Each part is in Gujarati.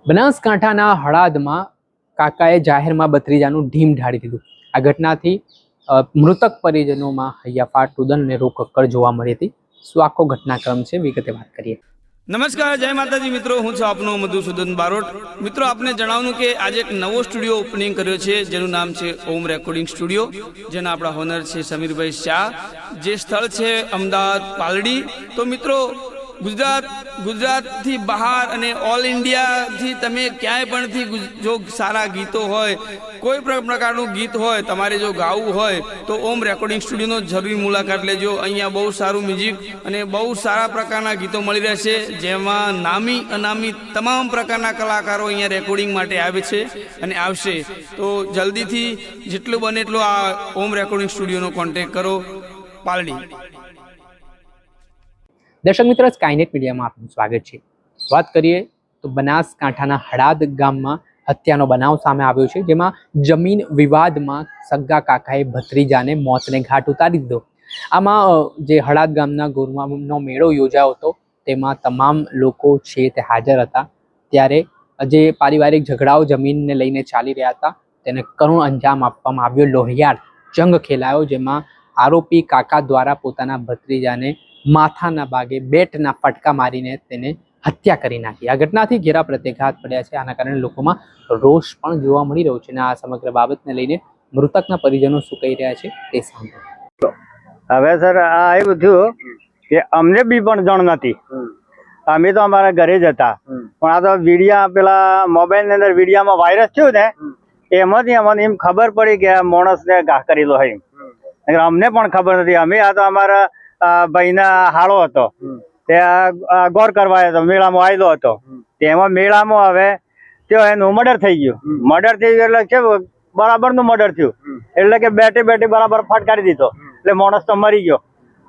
બનાસકાંઠાના હળાદમાં કાકાએ જાહેરમાં ભત્રીજાનું ઢીમ ઢાળી દીધું। આ ઘટનાથી મૃતક પરિજનોમાં હૈયાફાટ, રુદન અને રોકકળ જોવા મળી હતી। શું આખો ઘટનાક્રમ છે, વિગતે વાત કરીએ। નમસ્કાર, જય માતાજી મિત્રો, હું છું આપનો મધુસૂદન બારોટ। મિત્રો, આપને જણાવવાનું કે આજે એક નવો સ્ટુડિયો ઓપનિંગ કર્યો છે, જેનું નામ છે ઓમ રેકોર્ડિંગ સ્ટુડિયો, જેના આપણા હોનર છે સમીરભાઈ શાહ। જે સ્થળ છે અમદાવાદ પાલડી। તો મિત્રો, ગુજરાતથી બહાર અને ઓલ ઇન્ડિયાથી તમે ક્યાંય પણથી જો સારા ગીતો હોય, કોઈ પણ પ્રકારનું ગીત હોય, તમારે જો ગાવું હોય તો ઓમ રેકોર્ડિંગ સ્ટુડિયોનો જરૂરી મુલાકાત લેજો। અહીંયા બહુ સારું મ્યુઝિક અને બહુ સારા પ્રકારના ગીતો મળી રહેશે, જેમાં નામી અનામી તમામ પ્રકારના કલાકારો અહીંયા રેકોર્ડિંગ માટે આવે છે અને આવશે। તો જલ્દીથી જેટલું બને એટલું આ ઓમ રેકોર્ડિંગ સ્ટુડિયોનો કોન્ટેક્ટ કરો, પાલડી। દર્શક મિત્રો, સ્કાયનેટ મીડિયામાં આપનું સ્વાગત છે। વાત કરીએ તો બનાસકાંઠાના હળાદ ગામમાં હત્યાનો બનાવ સામે આવ્યો છે, જેમાં જમીન વિવાદમાં સગ્ગા કાકાએ ભત્રીજાને મોતને ઘાટ ઉતારી દીધો। આમાં જે હળાદ ગામના ગોરવાનો મેળો યોજાયો હતો, તેમાં તમામ લોકો છે તે હાજર હતા। ત્યારે જે પારિવારિક ઝઘડાઓ જમીનને લઈને ચાલી રહ્યા હતા, તેને કરુણ અંજામ આપવામાં આવ્યો। લોહિયાળ જંગ ખેલાયો, જેમાં આરોપી કાકા દ્વારા પોતાના ભત્રીજાને માથાના ભાગે બેટના ફટકા મારીને તેને હત્યા કરી નાખી। આ ઘટનાથી ઘેરા પ્રત્યાઘાત પડ્યા છે। આના કારણે લોકોમાં રોષ પણ જોવા મળી રહ્યો છે અને આ સમગ્ર બાબતને લઈને મૃતકના પરિજનો શું કહી રહ્યા છે તે સાંભળો। હવે સર, આ એવું થયું કે અમને બી પણ જાણ નથી। અમે તો અમારા ઘરે જ હતા, પણ આ તો વિડીયા પેલા મોબાઈલ ની અંદર વિડીયામાં વાયરસ થયું ને, એમાંથી અમને એમ ખબર પડી કે આ માણસને ઘા કરેલો હોય। અમને પણ ખબર નથી। અમે આ તો અમારા ભાઈના હાળો હતો, તે ગોર કરવા આવ્યો હતો, મેળામાં આવેલો હતો। તેમાં મેળામાં હવે એનું મર્ડર થઈ ગયું। મર્ડર થઈ ગયું એટલે કેવું, બરાબરનું મર્ડર થયું, એટલે કે બેટે બરાબર ફટકારી દીધો, એટલે માણસ તો મરી ગયો।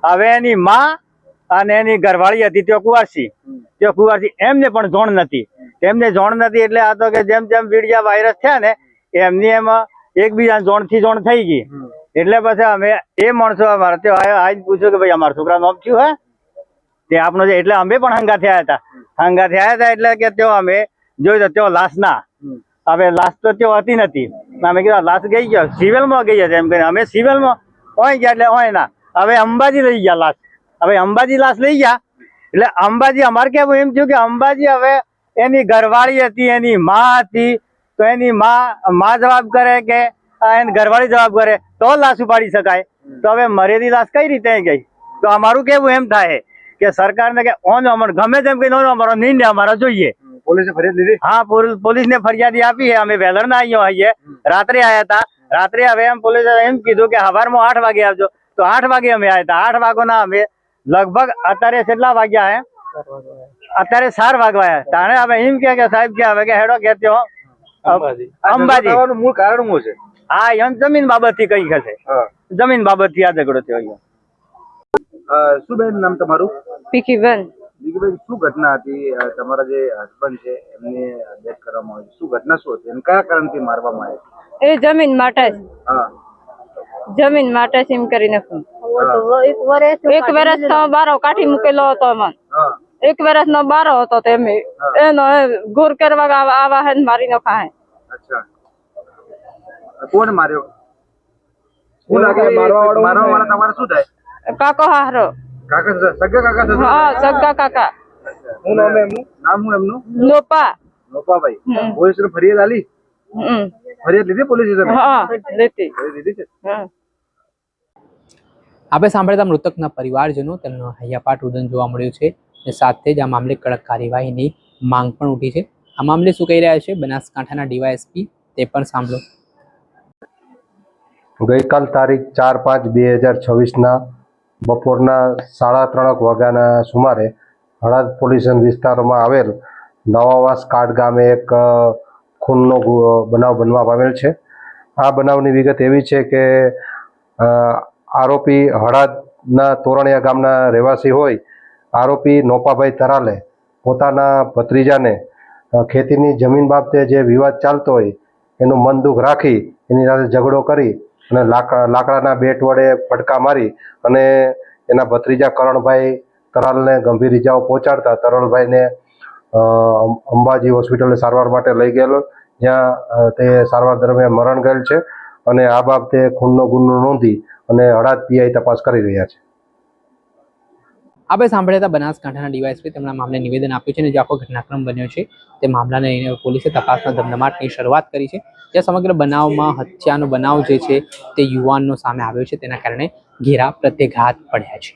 હવે એની માં અને એની ઘરવાળી હતી તે કુંવારસી, એમને પણ જોણ નથી। એમને જોણ નથી એટલે આ તો કે જેમ જેમ વિડીયા વાયરસ થયા ને, એમની એમાં એકબીજા જોણથી જોણ થઈ ગઈ। એટલે પછી અમે એ માણસો અમારે તે આજ પૂછ્યું કે ભાઈ અમારા છોકરા નોમ થયું હે તે આપણો છે, એટલે અમે પણ હંગાથે આવ્યા હતા। એટલે કે તેઓ અમે જોયું તો તેઓ લાશ ના, હવે લાશ તો તેઓ હતી નથી। અમે કીધું લાશ ગઈ ગયો, સિવિલમાં ગઈ હશે એમ કરીને અમે સિવિલમાં હોય ગયા, એટલે હોય ના, હવે અંબાજી લઈ ગયા લાશ। હવે અંબાજી લાશ લઈ ગયા એટલે અંબાજી અમારે કેવું એમ થયું કે અંબાજી હવે એની ઘરવાળી હતી, એની માં હતી, તો એની માં જવાબ કરે કે એની ઘરવાળી જવાબ કરે તો લાશ ઉપાડી શકાય। તો હવે મરેલી લાશ કઈ રીતે ગઈ? તો અમારું કેવું એમ થાય કે સરકારને કે ઓન ગમે તેમ કઈ અમારો નિર્ણય અમારો જોઈએ। પોલીસે ફરિયાદ લીધી? હા, પોલીસને ફરિયાદ આપી છે। અમે વેલર ના આવીએ, રાત્રે આવ્યા હતા। રાત્રે હવે એમ પોલીસે એમ કીધું કે સવારમાં 8 વાગે આવજો, તો 8 વાગે અમે આવ્યા હતા। 8 વાગ્યાના અમે લગભગ અત્યારે કેટલા વાગ્યા હે? અત્યારે 4 વાગવા આવ્યા। તાણે હવે એમ કે સાહેબ કે હવે કે હેડો કે ત્યાં અંબાજી મૂળ કારણ શું છે? હા, એમ જમીન બાબત થી કઈ હશે, જમીન બાબત થી આ ઝઘડો થયો। શું બેન નામ તમારું? પીકીબેન। પીકીબેન, શું ઘટના હતી? તમારા જે હસબન્ડ છે એમને ડેથ કરવામાં આવી, શું ઘટના શું હતી અને કયા કારણથી મારવામાં આવ્યા? એ જમીન માટે જ, હા, જમીન માટે જ એમ કરીને એક વર્ષ નો બારો કાઢી મૂકેલો હતો અમને। એક વર્ષ નો બારો હતો તેમે એનો ગુર કરવા આવા હે મારી નો ખાય। અચ્છા, કોણ માર્યો? શું લાગે મારવા વાળા તમારે શું થાય? કાકો હારો, કાકા, સગા કાકા થશે? હા, સગા કાકા। શું નામ એમનું? નામ શું એમનું? લોપા। લોપાભાઈ। પોલીસ ને ફરિયાદ આલી? ફરિયાદ લીધી પોલીસ સ્ટેશન? હા, લીધી છે। આપણે સાંભળતા મૃતકના પરિવારજનો, તેમનો હૈયાપાટ રુદન જોવા મળ્યું છે અને સાથે જ આ મામલે કડક કાર્યવાહીની માંગ પણ ઉઠી છે। આ મામલે શું કહી રહ્યા છે બનાસકાંઠાના ડીવાયએસપી, તે પણ સાંભળો। ગઈકાલ તારીખ 4/5/2026ના બપોરના 3:30 વાગ્યાના સુમારે હળાદ પોલીસ વિસ્તારમાં આવેલ નવાવાસ કાડ ગામે એક ખૂનનો બનાવ બનવા પામેલ છે। આ બનાવની વિગત એવી છે કે આરોપી હળાદના તોરણિયા ગામના રહેવાસી હોય આરોપી નોપાભાઈ તરાલે પોતાના ભત્રીજાને ખેતીની જમીન બાબતે જે વિવાદ ચાલતો હોય એનું મન દુઃખ રાખી એની સાથે ઝઘડો કરી અને લાકડાના બેટ વડે ફટકા મારી અને એના ભત્રીજા કરણભાઈ તરાલને ગંભીર ઇજાઓ પહોંચાડતા તરલભાઈને અંબાજી હોસ્પિટલે સારવાર માટે લઈ ગયેલો, જ્યાં તે સારવાર દરમિયાન મરણ ગયેલ છે અને આ બાબતે ખૂનનો ગુનો નોંધી અને હળાદ પીઆઈ તપાસ કરી રહ્યા છે. આપણે સાંભળ્યા હતા બનાસકાંઠાના ડીવાયએસપી, તેમના મામલે નિવેદન આપ્યું છે અને જે આખો ઘટનાક્રમ બન્યો છે તે મામલાને લઈને પોલીસે તપાસના ધમધમાટની શરૂઆત કરી છે. જ્યાં સમગ્ર બનાવમાં હત્યાનો બનાવ જે છે તે યુવાનનો સામે આવ્યો છે, તેના કારણે ઘેરા પ્રત્યાઘાત પડ્યા છે.